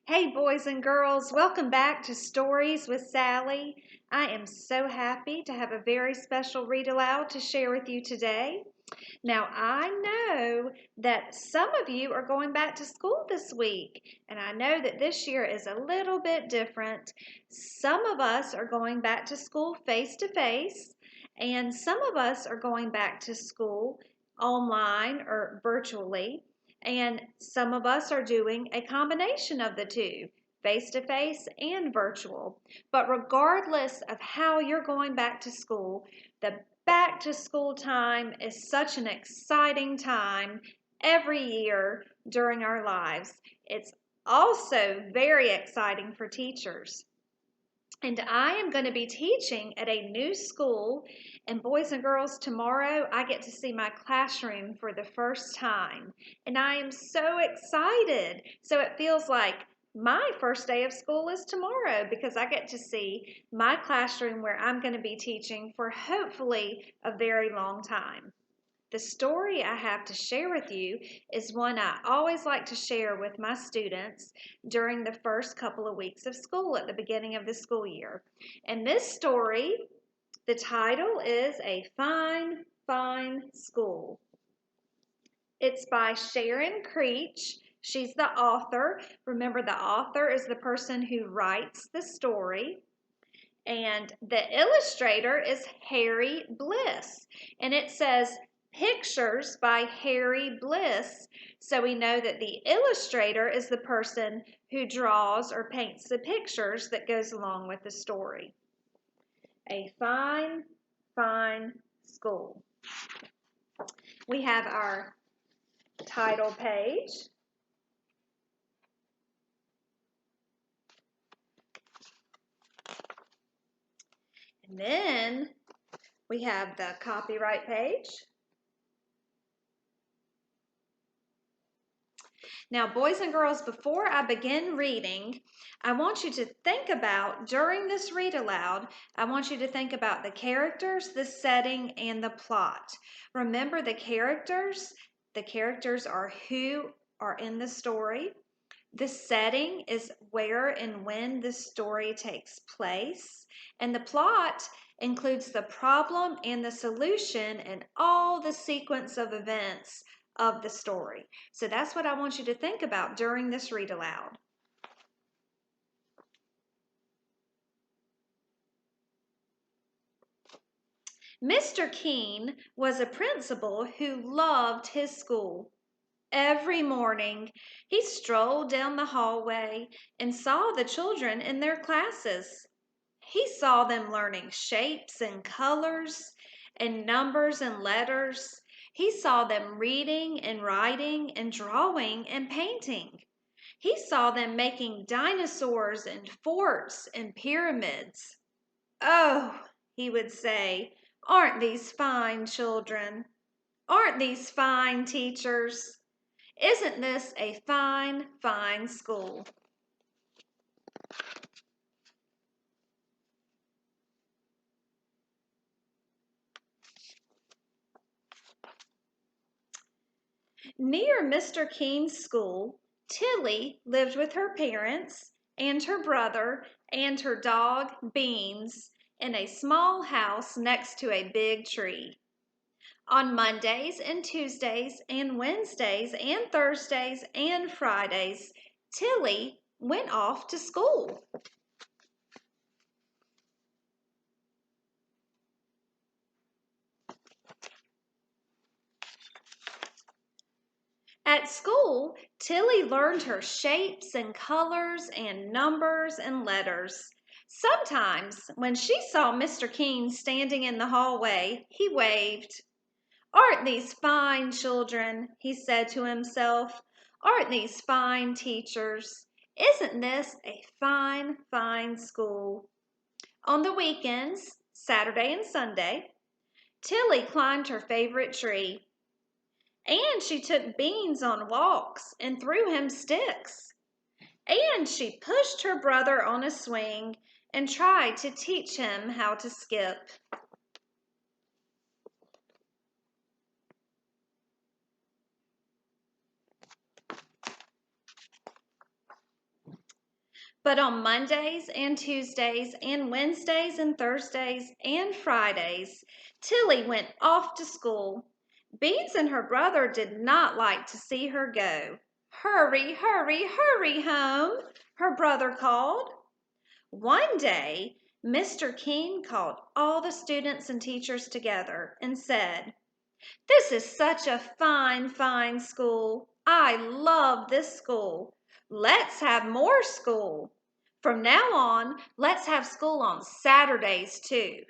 Hey, boys and girls, welcome back to Stories with Sally. I am so happy to have a very special read aloud to share with you today. Now, I know that some of you are going back to school this week, and I know that this year is a little bit different. Some of us are going back to school face to face, and some of us are going back to school online or virtually. And some of us are doing a combination of the two, face to face and virtual. But regardless of how you're going back to school, the back to school time is such an exciting time every year during our lives. It's also very exciting for teachers. And I am going to be teaching at a new school. And boys and girls, tomorrow I get to see my classroom for the first time. And I am so excited. So it feels like my first day of school is tomorrow because I get to see my classroom where I'm going to be teaching for hopefully a very long time. The story I have to share with you is one I always like to share with my students during the first couple of weeks of school at the beginning of the school year. And this story, the title is A Fine, Fine School. It's by Sharon Creech. She's the author. Remember, the author is the person who writes the story. And the illustrator is Harry Bliss. And it says, Pictures by Harry Bliss. So we know that the illustrator is the person who draws or paints the pictures that goes along with the story. A Fine, Fine School. We have our title page. And then we have the copyright page. Now, boys and girls, before I begin reading, I want you to think about, during this read aloud, I want you to think about the characters, the setting, and the plot. Remember the characters. The characters are who are in the story. The setting is where and when the story takes place. And the plot includes the problem and the solution and all the sequence of events of the story. So that's what I want you to think about during this read aloud. Mr. Keene was a principal who loved his school. Every morning, he strolled down the hallway and saw the children in their classes. He saw them learning shapes and colors and numbers and letters. He saw them reading and writing and drawing and painting. He saw them making dinosaurs and forts and pyramids. Oh, he would say, aren't these fine children? Aren't these fine teachers? Isn't this a fine, fine school? Near Mr. Keene's school, Tilly lived with her parents and her brother and her dog, Beans, in a small house next to a big tree. On Mondays and Tuesdays and Wednesdays and Thursdays and Fridays, Tilly went off to school. At school, Tilly learned her shapes and colors and numbers and letters. Sometimes, when she saw Mr. Keene standing in the hallway, he waved. Aren't these fine children? He said to himself. Aren't these fine teachers? Isn't this a fine, fine school? On the weekends, Saturday and Sunday, Tilly climbed her favorite tree. And she took Beans on walks and threw him sticks. And she pushed her brother on a swing and tried to teach him how to skip. But on Mondays and Tuesdays and Wednesdays and Thursdays and Fridays, Tilly went off to school. Beans and her brother did not like to see her go. "Hurry, hurry, hurry home," her brother called. One day, Mr. King called all the students and teachers together and said, "This is such a fine, fine school. I love this school. Let's have more school. From now on, let's have school on Saturdays too."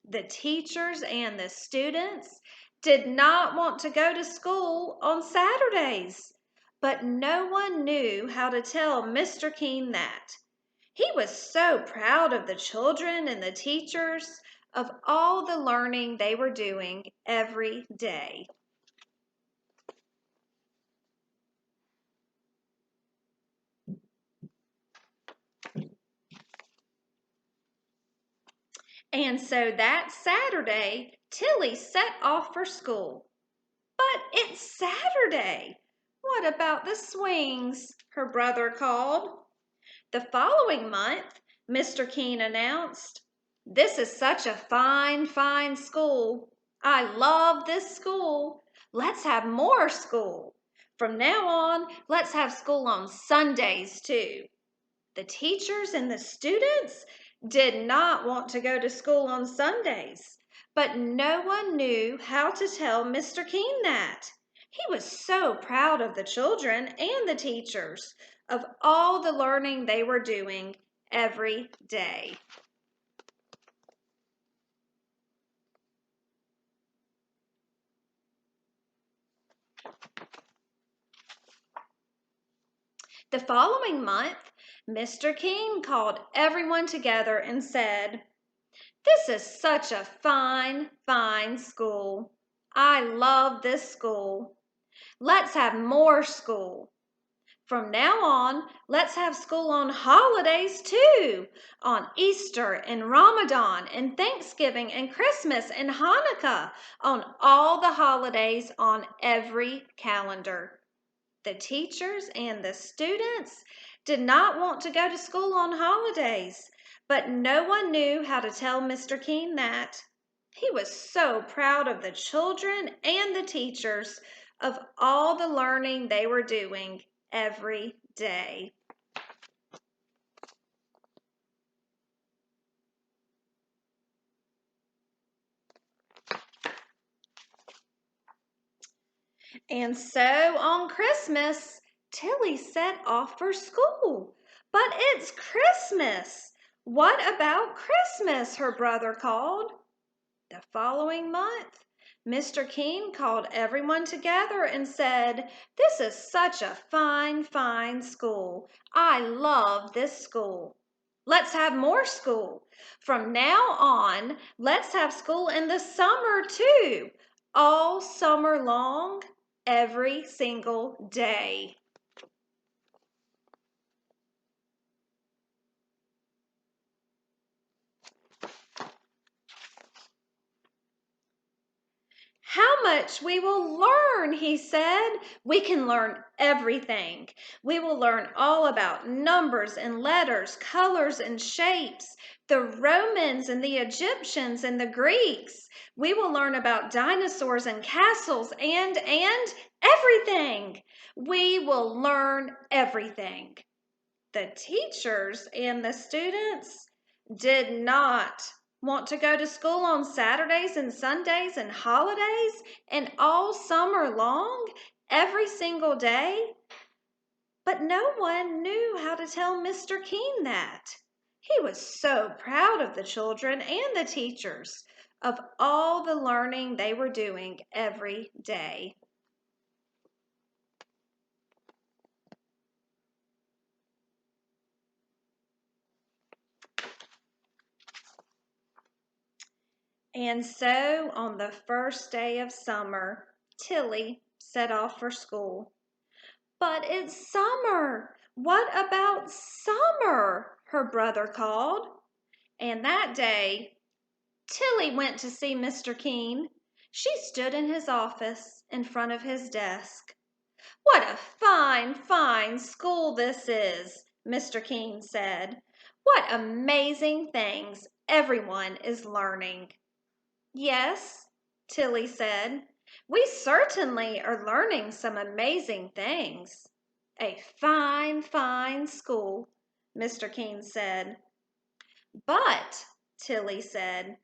The teachers and the students did not want to go to school on Saturdays, but no one knew how to tell Mr. King that. He was so proud of the children and the teachers, of all the learning they were doing every day. And so that Saturday, Tilly set off for school. "But it's Saturday. What about the swings?" her brother called. The following month, Mr. King announced, "This is such a fine, fine school. I love this school. Let's have more school. From now on, let's have school on Sundays too." The teachers and the students did not want to go to school on Sundays, but no one knew how to tell Mr. King that. He was so proud of the children and the teachers, of all the learning they were doing every day. The following month, Mr. King called everyone together and said, "This is such a fine, fine school. I love this school. Let's have more school. From now on, let's have school on holidays too, on Easter and Ramadan and Thanksgiving and Christmas and Hanukkah, on all the holidays on every calendar." The teachers and the students did not want to go to school on holidays, but no one knew how to tell Mr. King that. He was so proud of the children and the teachers, of all the learning they were doing every day. And so on Christmas, Tilly set off for school. "But it's Christmas. What about Christmas?" her brother called. The following month, Mr. King called everyone together and said, "This is such a fine, fine school. I love this school. Let's have more school. From now on, let's have school in the summer too, all summer long, every single day." "How much we will learn," he said. "We can learn everything. We will learn all about numbers and letters, colors and shapes, the Romans and the Egyptians and the Greeks. We will learn about dinosaurs and castles and everything. We will learn everything." The teachers and the students did not want to go to school on Saturdays and Sundays and holidays and all summer long, every single day. But no one knew how to tell Mr. King that. He was so proud of the children and the teachers, of all the learning they were doing every day. And so on the first day of summer, Tilly set off for school. "But it's summer. What about summer?" her brother called. And that day, Tilly went to see Mr. King. She stood in his office in front of his desk. "What a fine, fine school this is. Mr. King said. "What amazing things everyone is learning." "Yes," Tilly said, "we certainly are learning some amazing things." "A fine, fine school," Mr. King said. "But," Tilly said,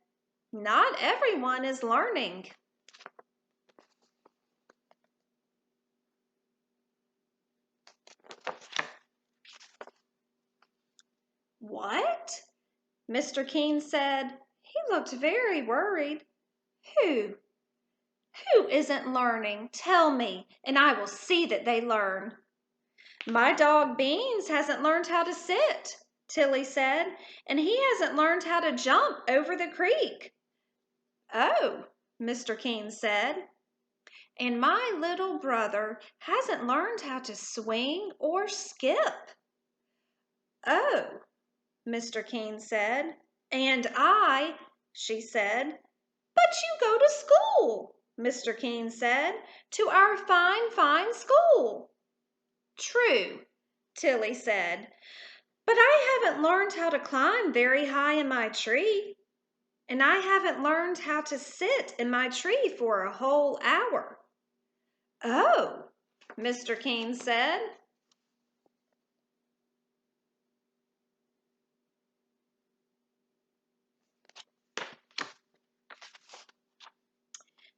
"not everyone is learning." "What?" Mr. King said. He looked very worried. "Who? Who isn't learning? Tell me, and I will see that they learn." "My dog Beans hasn't learned how to sit," Tilly said, "and he hasn't learned how to jump over the creek." "Oh," Mr. King said, "and my little brother hasn't learned how to swing or skip." "Oh," Mr. King said, "and she said. "But you go to school," Mr. King said, "to our fine, fine school." "True," Tilly said, "but I haven't learned how to climb very high in my tree, and I haven't learned how to sit in my tree for a whole hour." "Oh," Mr. King said.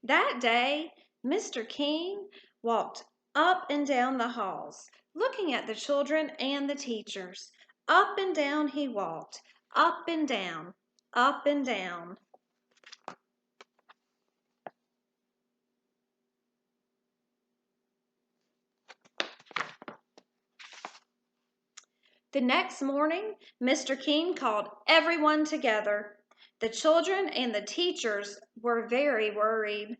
That day, Mr. King walked up and down the halls, looking at the children and the teachers. Up and down he walked, up and down, up and down. The next morning, Mr. King called everyone together. The children and the teachers were very worried.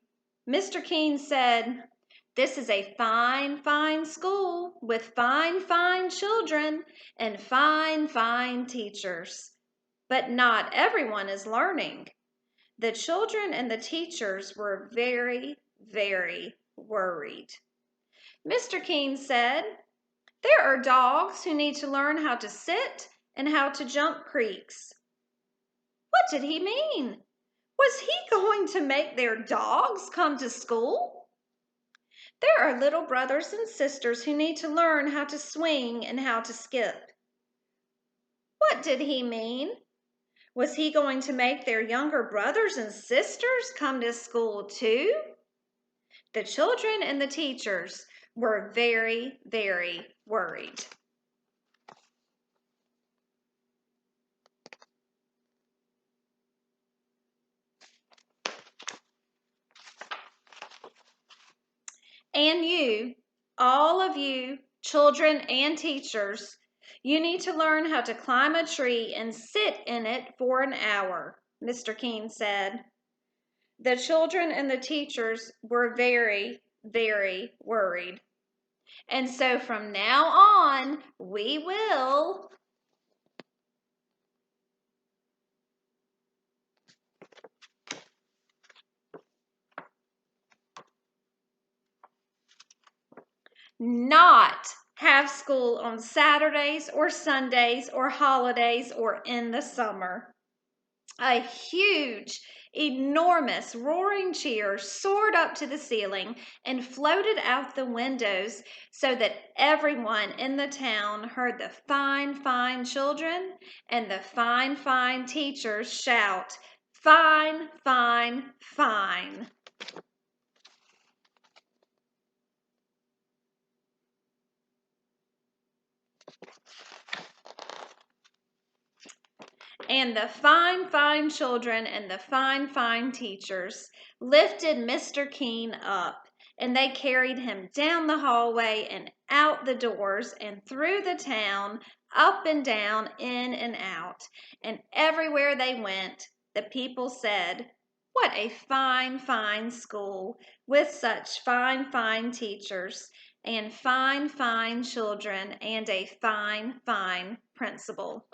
Mr. King said, "This is a fine, fine school with fine, fine children and fine, fine teachers. But not everyone is learning." The children and the teachers were very, very worried. Mr. King said, "There are dogs who need to learn how to sit and how to jump creeks." What did he mean? Was he going to make their dogs come to school? There are little brothers and sisters who need to learn how to swing and how to skip. What did he mean? Was he going to make their younger brothers and sisters come to school too? The children and the teachers were very, very worried. And you, all of you, children and teachers, you need to learn how to climb a tree and sit in it for an hour, Mr. King said. The children and the teachers were very, very worried. And so from now on, we will not have school on Saturdays or Sundays or holidays or in the summer. A huge, enormous roaring cheer soared up to the ceiling and floated out the windows so that everyone in the town heard the fine, fine children and the fine, fine teachers shout, "Fine, fine, fine." And the fine, fine children and the fine, fine teachers lifted Mr. King up, and they carried him down the hallway and out the doors and through the town, up and down, in and out. And everywhere they went, the people said, "What a fine, fine school with such fine, fine teachers and fine, fine children and a fine, fine principal."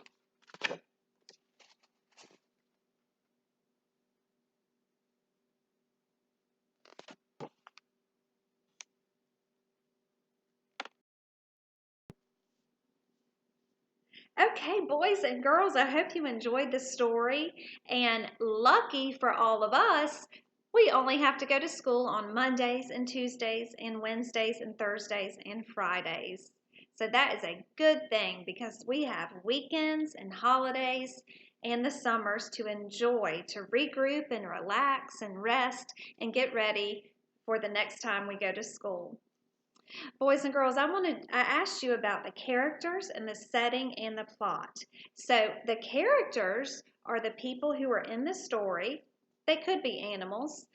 Okay, boys and girls, I hope you enjoyed the story. And lucky for all of us, we only have to go to school on Mondays and Tuesdays and Wednesdays and Thursdays and Fridays. So that is a good thing because we have weekends and holidays and the summers to enjoy, to regroup and relax and rest and get ready for the next time we go to school. Boys and girls, I asked you about the characters and the setting and the plot. So the characters are the people who are in the story. They could be animals.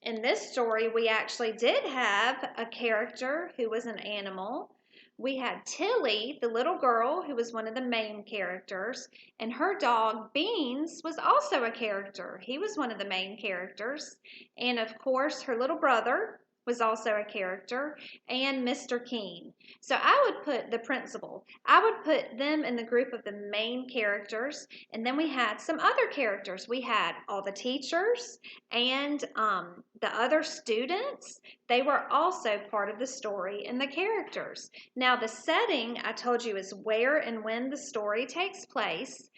In this story, we actually did have a character who was an animal. We had Tilly, the little girl, who was one of the main characters, and her dog Beans was also a character. He was one of the main characters. And of course, her little brother was also a character, and Mr. Keen. So I would put the principal, I would put them in the group of the main characters, and then we had some other characters. We had all the teachers and the other students. They were also part of the story and the characters. Now the setting, I told you, is where and when the story takes place.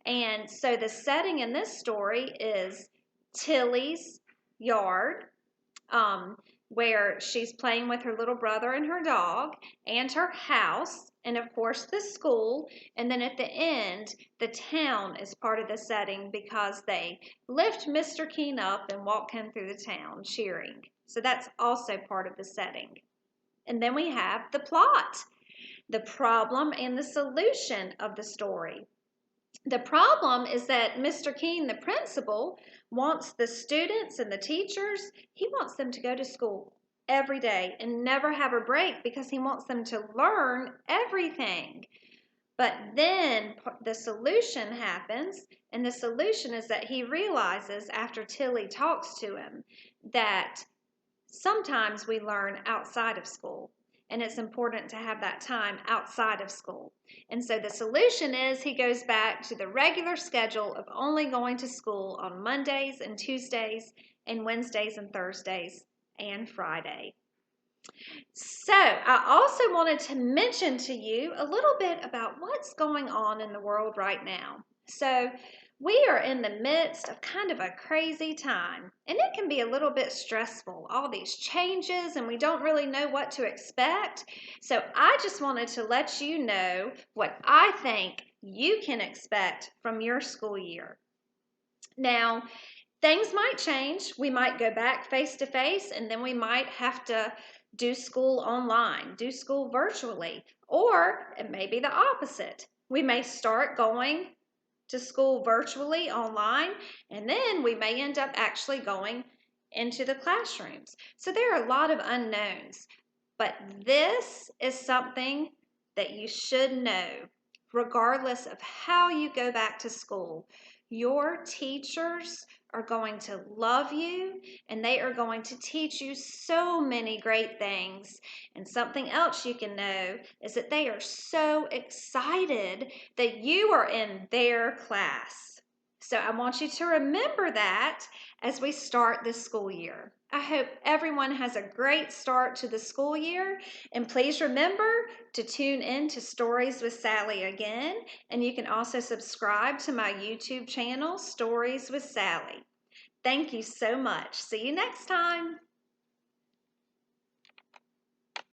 And so the setting in this story is Tilly's yard. Where she's playing with her little brother and her dog, and her house, and of course the school. And then at the end, the town is part of the setting because they lift Mr. Keen up and walk him through the town cheering. So that's also part of the setting. And then we have the plot, the problem and the solution of the story. The problem is that Mr. Keen, the principal, wants the students and the teachers, he wants them to go to school every day and never have a break because he wants them to learn everything. But then the solution happens, and the solution is that he realizes after Tilly talks to him that sometimes we learn outside of school. And it's important to have that time outside of school. And so the solution is he goes back to the regular schedule of only going to school on Mondays and Tuesdays and Wednesdays and Thursdays and Friday. So I also wanted to mention to you a little bit about what's going on in the world right now. So we are in the midst of kind of a crazy time, and it can be a little bit stressful, all these changes, and we don't really know what to expect. So I just wanted to let you know what I think you can expect from your school year. Now, things might change. We might go back face to face, and then we might have to do school online, do school virtually, or it may be the opposite. We may start going to school virtually online, and then we may end up actually going into the classrooms. So there are a lot of unknowns, but this is something that you should know, regardless of how you go back to school. Your teachers are going to love you, and they are going to teach you so many great things. And something else you can know is that they are so excited that you are in their class. So I want you to remember that as we start this school year. I hope everyone has a great start to the school year, and please remember to tune in to Stories with Sally again, and you can also subscribe to my YouTube channel, Stories with Sally. Thank you so much. See you next time.